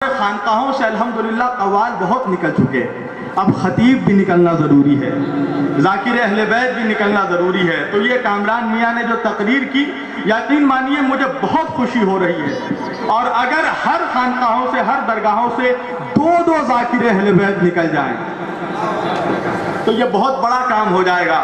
خانقاہوں سے الحمدللہ قوال بہت نکل چکے، اب خطیب بھی نکلنا ضروری ہے، ذاکر اہل بیت بھی نکلنا ضروری ہے۔ تو یہ کامران میاں نے جو تقریر کی، یقین مانیے مجھے بہت خوشی ہو رہی ہے، اور اگر ہر خانقاہوں سے، ہر درگاہوں سے دو ذاکر اہل بیت نکل جائیں تو یہ بہت بڑا کام ہو جائے گا۔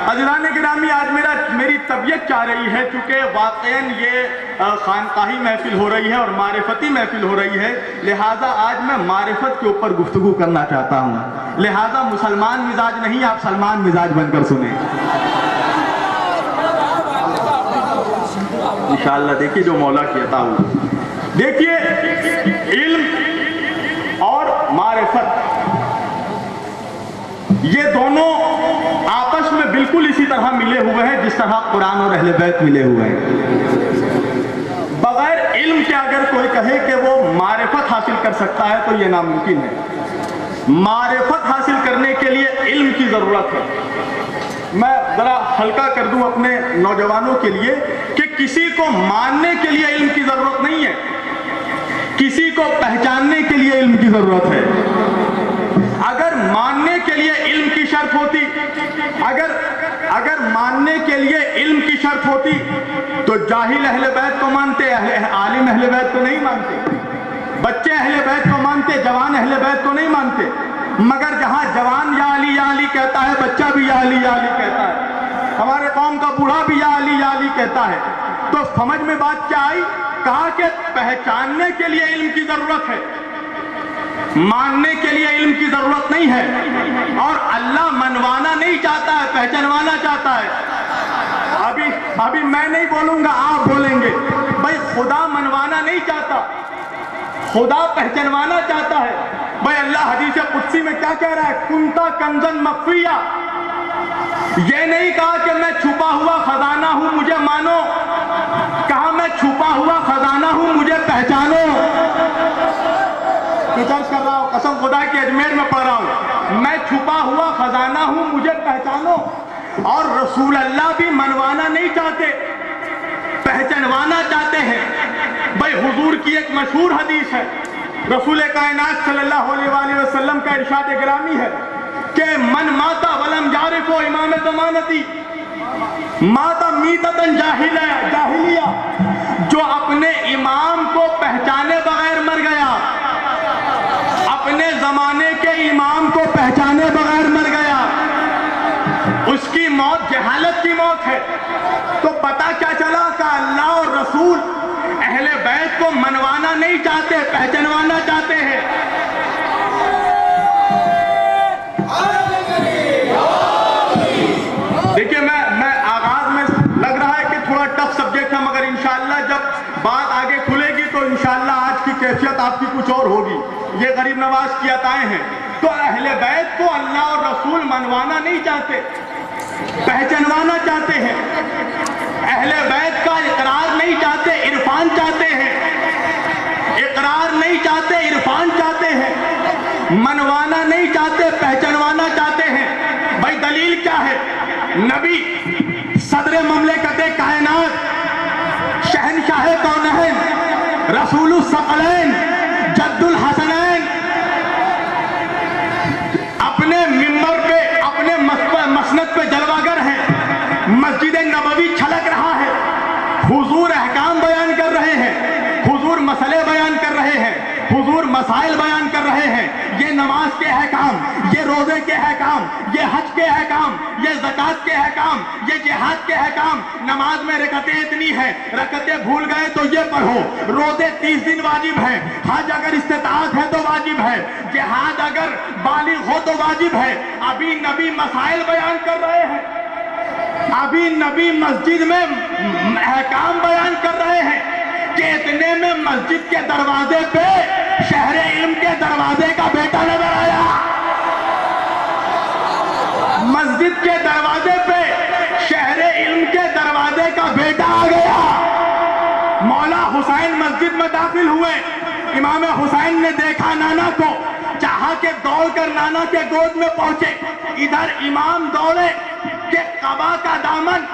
حضران گرامی، آج میری طبیعت چاہ رہی ہے، چونکہ واقعاً یہ خانقاہی محفل ہو رہی ہے اور معرفتی محفل ہو رہی ہے، لہٰذا آج میں معرفت کے اوپر گفتگو کرنا چاہتا ہوں، لہٰذا مسلمان مزاج نہیں، آپ سلمان مزاج بن کر سنیں انشاءاللہ۔ دیکھیے جو مولا کی عطا ہوئی، دیکھیے علم اور معرفت یہ دونوں آپس میں بالکل اسی طرح ملے ہوئے ہیں جس طرح قرآن اور اہل بیت ملے ہوئے ہیں۔ بغیر علم کے اگر کوئی کہے کہ وہ معرفت حاصل کر سکتا ہے تو یہ ناممکن ہے۔ معرفت حاصل کرنے کے لیے علم کی ضرورت ہے۔ میں ذرا ہلکا کر دوں اپنے نوجوانوں کے لیے کہ کسی کو ماننے کے لیے علم کی ضرورت نہیں ہے، کسی کو پہچاننے کے لیے علم کی ضرورت ہے۔ اگر ماننے کے لیے علم کی شرط ہوتی، اگر ماننے کے لیے علم کی شرط ہوتی تو جاہل اہل بیت کو مانتے، عالم اہل بیت کو نہیں مانتے، بچے اہل بیت کو مانتے، جوان اہل بیت کو نہیں مانتے۔ مگر جہاں جوان یا علی کہتا ہے، بچہ بھی یا علی کہتا ہے، ہمارے قوم کا بوڑھا بھی یا علی کہتا ہے، تو سمجھ میں بات کیا آئی؟ کہا کہ پہچاننے کے لیے علم کی ضرورت ہے، ماننے کے لیے علم کی ضرورت نہیں ہے، اور اللہ منوانا نہیں چاہتا ہے، پہچانوانا چاہتا ہے۔ ابھی میں نہیں بولوں گا، آپ بولیں گے۔ بھائی خدا منوانا نہیں چاہتا، خدا پہچانوانا چاہتا ہے۔ بھائی اللہ حدیث قدسی میں کیا کہہ رہا ہے؟ کنتا کنزن مخفیہ، یہ نہیں کہا کہ میں چھپا ہوا خزانہ ہوں مجھے مانو، کہا میں چھپا ہوا خزانہ ہوں مجھے پہچانو۔ درس کر رہا ہوں، قسم خدا کی اجمیر میں پڑھ رہا ہوں، میں چھپا ہوا خزانہ ہوں مجھے پہچانو۔ اور رسول اللہ بھی منوانا نہیں چاہتے، پہچانوانا چاہتے ہیں۔ بھائی حضور کی ایک مشہور حدیث ہے، رسول کائنات صلی اللہ علیہ وآلہ وسلم کا ارشاد گرامی ہے کہ من ماتا ولم یعرف امام زمانتی ماتا میتتن جاہلیہ، جو اپنے امام کو پہچانے بغیر مر گیا، اپنے زمانے کے امام کو پہچانے بغیر مر گیا، اس کی موت جہالت کی موت ہے۔ تو پتہ کیا چلا کہ اللہ اور رسول اہل بیت کو منوانا نہیں چاہتے، پہچانوانا چاہتے ہیں۔ دیکھیے میں آغاز میں لگ رہا ہے کہ تھوڑا ٹف سبجیکٹ ہے، مگر انشاءاللہ جب بات آگے کھلے گی تو انشاءاللہ آج کی کیفیت آپ کی کچھ اور ہوگی۔ یہ غریب نواز کی عطائیں ہیں۔ تو اہل بیت کو اللہ اور رسول منوانا نہیں چاہتے، پہچانوانا چاہتے ہیں۔ اہل بیت کا اقرار نہیں چاہتے، عرفان چاہتے ہیں، اقرار نہیں چاہتے، عرفان چاہتے ہیں، منوانا نہیں چاہتے، پہچانوانا چاہتے ہیں۔ بھائی دلیل کیا ہے؟ نبی صدر مملکت کائنات، شہنشاہ کونین، رسول الثقلین، جد الحسنین، اپنے ممبر پہ، اپنے مسند پہ جلوہ گر ہیں، مسجد نبوی چھلک رہا ہے، حضور احکام بیان کر رہے ہیں، حضور مسئلے بیان کر رہے ہیں، حضور مسائل بیان کر رہے ہیں۔ یہ نماز کے احکام، یہ روزے کے احکام، یہ حج کے احکام، یہ زکوٰۃ کے احکام، یہ جہاد کے احکام۔ نماز میں رکعتیں اتنی ہیں، رکعتیں بھول گئے تو یہ پڑھو، روزے 30 دن واجب ہیں، حج اگر استطاعت ہے تو واجب ہے، جہاد اگر بالغ ہو تو واجب ہے۔ ابھی نبی مسائل بیان کر رہے ہیں، ابھی نبی مسجد میں احکام بیان کر رہے ہیں کہ اتنے میں مسجد کے دروازے پہ شہر علم کے دروازے کا بیٹا نظر آیا، مسجد کے دروازے پہ شہر علم کے دروازے کا بیٹا آ گیا۔ مولا حسین مسجد میں داخل ہوئے، امام حسین نے دیکھا نانا کو، چاہا کہ دوڑ کر نانا کے گود میں پہنچے، ادھر امام دوڑے کہ قبا کا دامن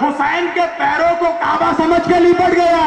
حسین کے پیروں کو کعبہ سمجھ کے لپٹ گیا۔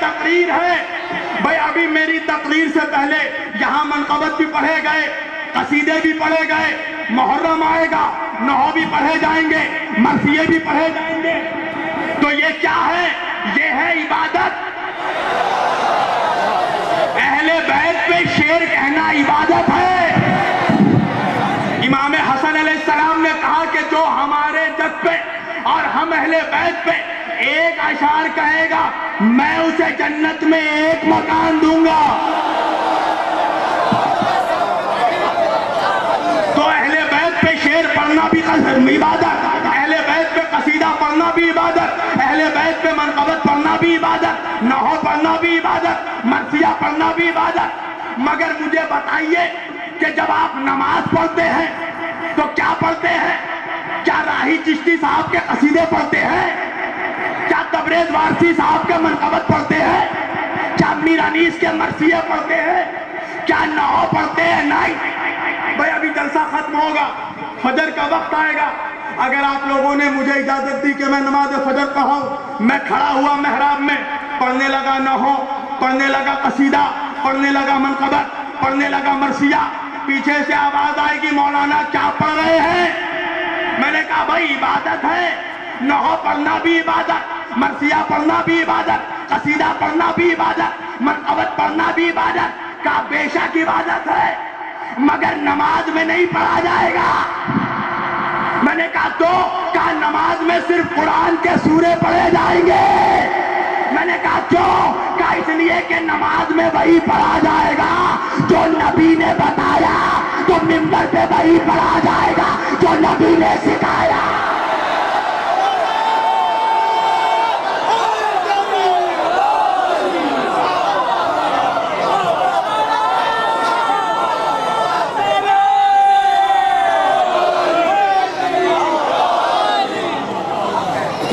تقریر ہے. بھائی ابھی میری تقریر سے پہلے یہاں منقبت بھی پڑھے گئے, قصیدے بھی پڑھے گئے, محرم آئے گا, نحو بھی پڑھے جائیں گے, مرثیے بھی پڑھے جائیں گے. تو یہ کیا ہے؟ یہ ہے عبادت. اہل بیت پہ شعر کہنا عبادت ہے. امام حسن علیہ السلام نے کہا کہ جو ہمارے جد پہ اور ہم اہل بیت پہ ایک اشعار کہے گا میں اسے جنت میں ایک مکان دوں گا. تو اہل بیت پہ شعر پڑھنا بھی عبادت, اہل بیت پہ قصیدہ پڑھنا بھی عبادت, اہل بیت پہ منقبت پڑھنا بھی عبادت, نحو پڑھنا بھی عبادت, مرثیہ پڑھنا بھی عبادت. مگر مجھے بتائیے کہ جب آپ نماز پڑھتے ہیں تو کیا پڑھتے ہیں؟ کیا راہی چشتی صاحب کے قصیدے پڑھتے ہیں؟ کیا تبریز وارسی صاحب کے منقبت پڑھتے ہیں؟ کیا میر انیس کے مرثیے پڑھتے ہیں؟ کیا نحو پڑھتے ہیں؟ نہیں. بھائی ابھی جلسہ ختم ہوگا, فجر کا وقت آئے گا. اگر آپ لوگوں نے مجھے اجازت دی کہ میں نماز فجر پڑھاؤں, میں کھڑا ہوا محراب میں, پڑھنے لگا نحو, پڑھنے لگا قصیدہ, پڑھنے لگا منقبت, پڑھنے لگا مرثیہ. پیچھے سے آواز آئے گی مولانا کیا پڑھ رہے ہیں؟ میں نے کہا بھائی عبادت ہے. نحو پڑھنا بھی عبادت, مرثیہ پڑھنا بھی عبادت, قصیدہ پڑھنا بھی عبادت, منقبت پڑھنا بھی عبادت. کہا بے شک عبادت ہے مگر نماز میں نہیں پڑھا جائے گا. میں نے کہا تو کہا نماز میں صرف قرآن کے سورے پڑھے جائیں گے. میں نے کہا کیوں؟ کہا اس لیے کہ نماز میں وہی پڑھا جائے گا جو نبی نے بتایا, تو منبر پہ وہی پڑھا جائے گا جو نبی نے سکھایا.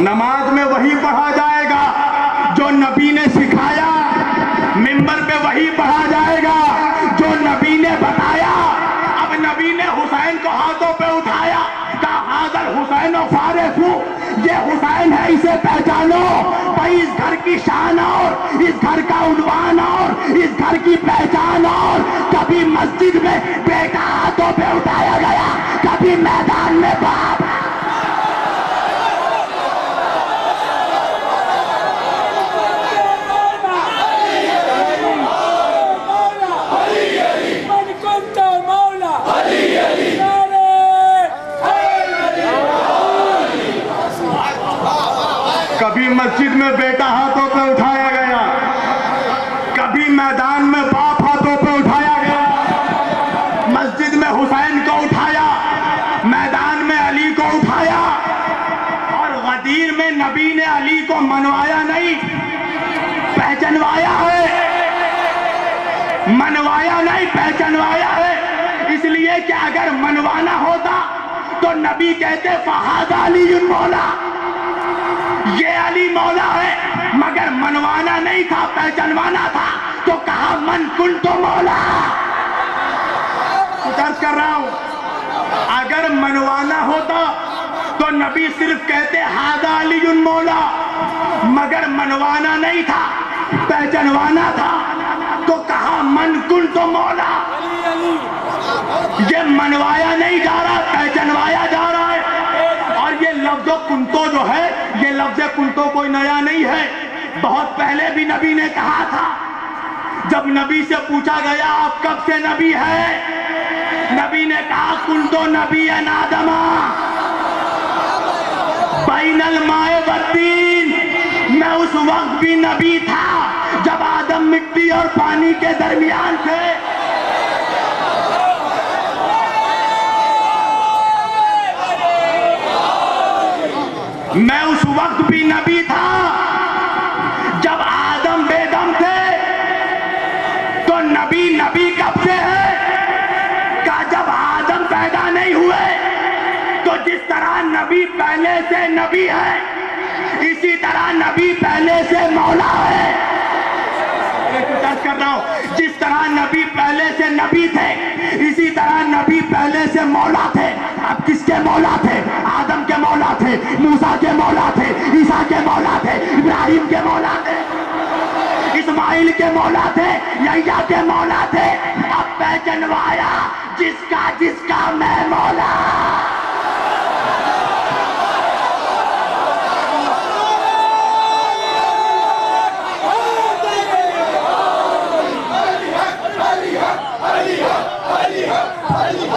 نماز میں وہی پڑھا جائے گا جو نبی نے سکھایا, منبر پہ وہی پڑھا جائے گا جو نبی نے بتایا. اب نبی نے حسین کو ہاتھوں پہ اٹھایا, کہا حاضر حسین و فارس, یہ حسین ہے اسے پہچانو. بھائی اس گھر کی شان اور اس گھر کا عنوان اور اس گھر کی پہچان اور. کبھی مسجد میں بیٹا ہاتھوں پہ اٹھایا گیا, کبھی میدان میں باپ. کبھی مسجد میں بیٹا ہاتھوں پہ اٹھایا گیا, کبھی میدان میں باپ ہاتھوں پہ اٹھایا گیا. مسجد میں حسین کو اٹھایا, میدان میں علی کو اٹھایا. اور غدیر میں نبی نے علی کو منوایا نہیں, پہچنوایا ہے. منوایا نہیں, پہچنوایا ہے. اس لیے کہ اگر منوانا ہوتا تو نبی کہتے فہذا علی مولا, یہ علی مولا ہے. مگر منوانا نہیں تھا, پہچنوانا تھا, تو کہا من کنت مولا. عرض کر رہا ہوں اگر منوانا ہوتا تو نبی صرف کہتے ھذا علی مولا. مگر منوانا نہیں تھا, پہچنوانا تھا, تو کہا من کنت مولا. یہ منوایا نہیں جا رہا, پہچنوایا جا رہا ہے. اور یہ لفظ کنتو جو ہے, یہ لفظ کنتو کوئی نیا نہیں ہے. بہت پہلے بھی نبی نے کہا تھا. جب نبی سے پوچھا گیا آپ کب سے نبی ہے, نبی نے کہا کنتو نبی آدما بین الماء والطین. میں اس وقت بھی نبی تھا جب آدم مٹی اور پانی کے درمیان تھے. میں اس وقت بھی نبی تھا جب آدم بے دم تھے. تو نبی نبی کب سے ہے؟ کہا جب آدم پیدا نہیں ہوئے. تو جس طرح نبی پہلے سے نبی ہے, اسی طرح نبی پہلے سے مولا ہے. کر رہا ہوں, جس طرح نبی پہلے سے نبی تھے, اسی طرح نبی پہلے سے مولا تھے. اب کس کے مولا تھے؟ آدم کے مولا تھے, موسیٰ کے مولا تھے, عیسیٰ کے مولا تھے, ابراہیم کے مولا تھے. اسماعیل کے مولا تھے، یحییٰ کے مولا تھے، اب پہچنوایا جس کا میں مولا۔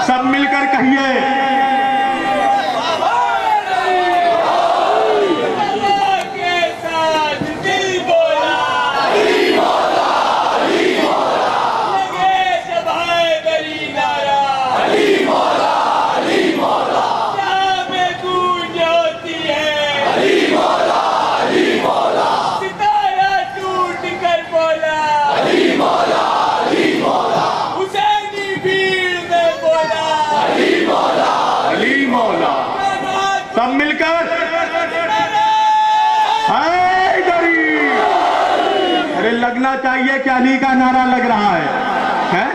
سب مل کر کہیے سب مل کر ارے لگنا چاہیے کہ علی کا نعرہ لگ رہا ہے۔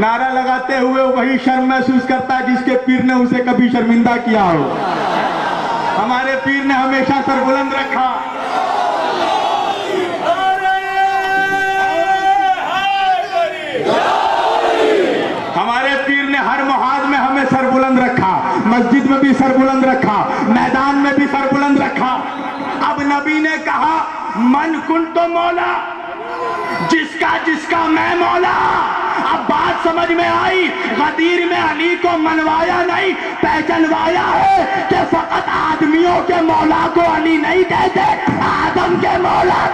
نعرہ لگاتے ہوئے وہی شرم محسوس کرتا ہے جس کے پیر نے اسے کبھی شرمندہ کیا ہو۔ ہمارے پیر نے ہمیشہ سر بلند رکھا، ہمارے پیر نے ہر محاذ میں ہمیں سر بلند رکھا، مسجد میں بھی سر بلند رکھا، میدان میں بھی سر بلند رکھا۔ اب نبی نے کہا من کنت مولا، جس کا میں مولا۔ اب بات سمجھ میں آئی، غدیر میں علی کو منوایا نہیں، پہچنوایا ہے کہ فقط آدمیوں کے مولا کو علی نہیں کہتے، آدم کے مولا